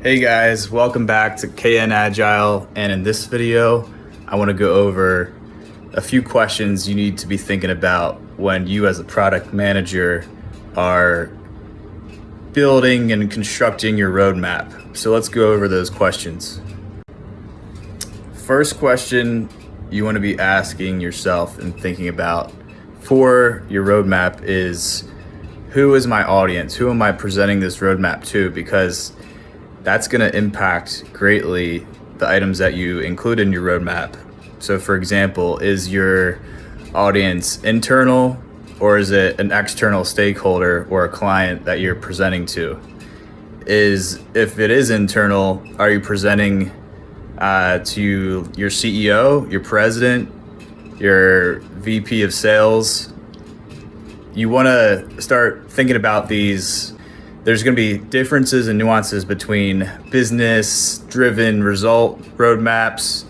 Hey guys, welcome back to KN Agile, and in this video I want to go over a few questions you need to be thinking about when you as a product manager are building and constructing your roadmap. So let's go over those questions. First question you want to be asking yourself and thinking about for your roadmap is, who is my audience? Who am I presenting this roadmap to? Because that's going to impact greatly the items that you include in your roadmap. So for example, is your audience internal, or is it an external stakeholder or a client that you're presenting to? If it is internal, are you presenting to your CEO, your president, your VP of sales? You want to start thinking about these. There's going to be differences and nuances between business-driven result roadmaps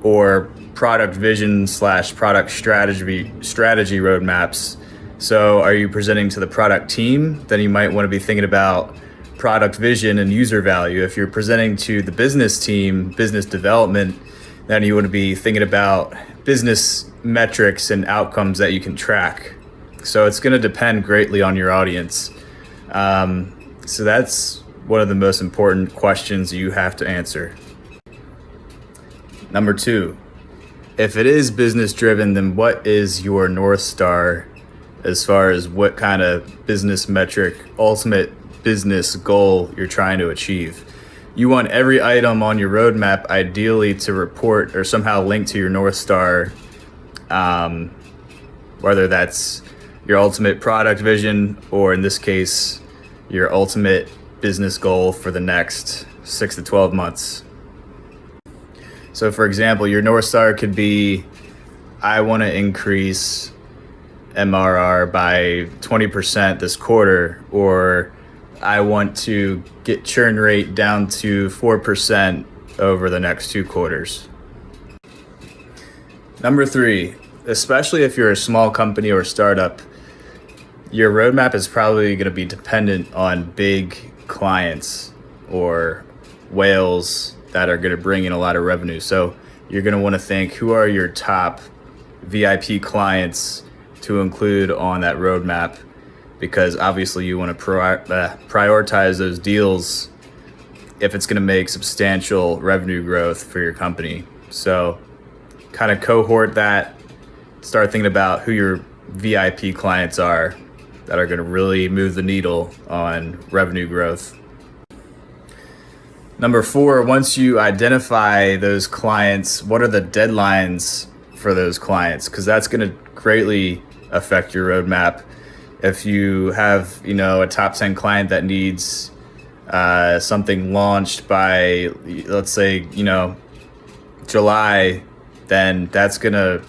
or product vision / product strategy roadmaps. So are you presenting to the product team? Then you might want to be thinking about product vision and user value. If you're presenting to the business team, business development, then you want to be thinking about business metrics and outcomes that you can track. So it's going to depend greatly on your audience. So that's one of the most important questions you have to answer. Number 2, if it is business driven, then what is your North Star as far as what kind of business metric, ultimate business goal you're trying to achieve? You want every item on your roadmap ideally to report or somehow link to your North Star, whether that's your ultimate product vision, or in this case, your ultimate business goal for the next 6 to 12 months. So for example, your North Star could be, I want to increase MRR by 20% this quarter, or I want to get churn rate down to 4% over the next 2 quarters. Number 3, especially if you're a small company or startup, your roadmap is probably going to be dependent on big clients or whales that are going to bring in a lot of revenue. So you're going to want to think, who are your top VIP clients to include on that roadmap? Because obviously you want to prioritize those deals if it's going to make substantial revenue growth for your company. So kind of cohort that, start thinking about who your VIP clients are that are going to really move the needle on revenue growth. Number 4, once you identify those clients, what are the deadlines for those clients? Because that's going to greatly affect your roadmap. If you have, a top 10 client that needs something launched by, let's say, July, then that's going to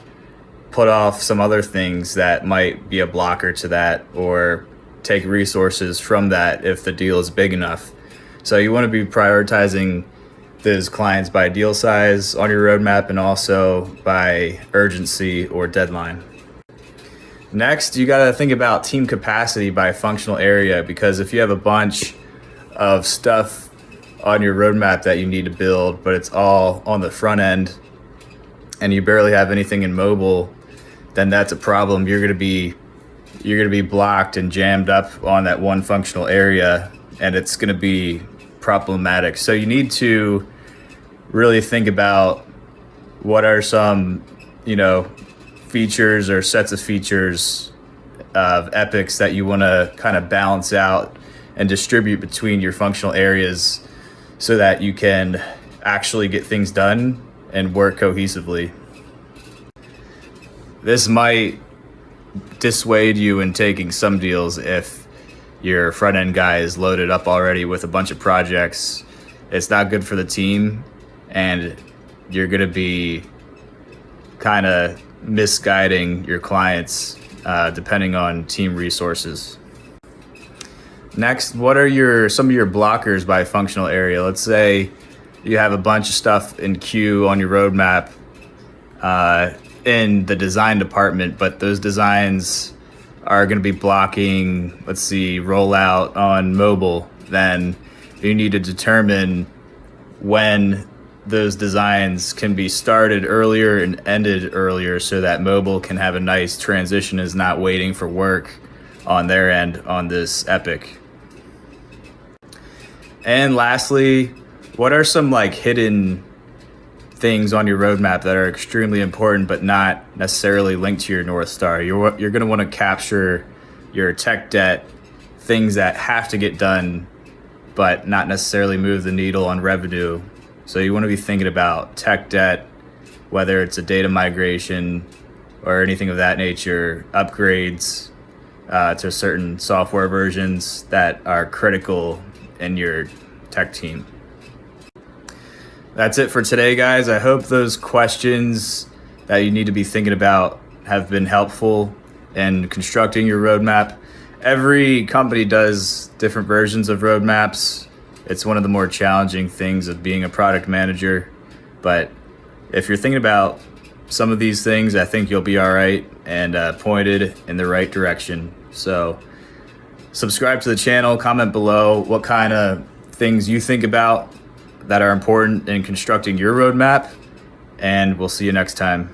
put off some other things that might be a blocker to that, or take resources from that if the deal is big enough. So you want to be prioritizing those clients by deal size on your roadmap, and also by urgency or deadline. Next, you got to think about team capacity by functional area, because if you have a bunch of stuff on your roadmap that you need to build, but it's all on the front end and you barely have anything in mobile, then that's a problem. You're going to be blocked and jammed up on that one functional area, and it's going to be problematic. So you need to really think about what are some, features or sets of features of epics that you want to kind of balance out and distribute between your functional areas so that you can actually get things done and work cohesively. This might dissuade you in taking some deals if your front end guy is loaded up already with a bunch of projects. It's not good for the team, and you're going to be kind of misguiding your clients depending on team resources. Next, what are some of your blockers by functional area? Let's say you have a bunch of stuff in queue on your roadmap in the design department, but those designs are going to be blocking, rollout on mobile. Then You need to determine when those designs can be started earlier and ended earlier so that mobile can have a nice transition, is not waiting for work on their end on this epic. And lastly, what are some like hidden things on your roadmap that are extremely important but not necessarily linked to your North Star? You're going to want to capture your tech debt, things that have to get done but not necessarily move the needle on revenue. So you want to be thinking about tech debt, whether it's a data migration or anything of that nature, upgrades to certain software versions that are critical in your tech team. That's it for today, guys. I hope those questions that you need to be thinking about have been helpful in constructing your roadmap. Every company does different versions of roadmaps. It's one of the more challenging things of being a product manager. But if you're thinking about some of these things, I think you'll be all right and pointed in the right direction. So subscribe to the channel, comment below what kind of things you think about that are important in constructing your roadmap, and we'll see you next time.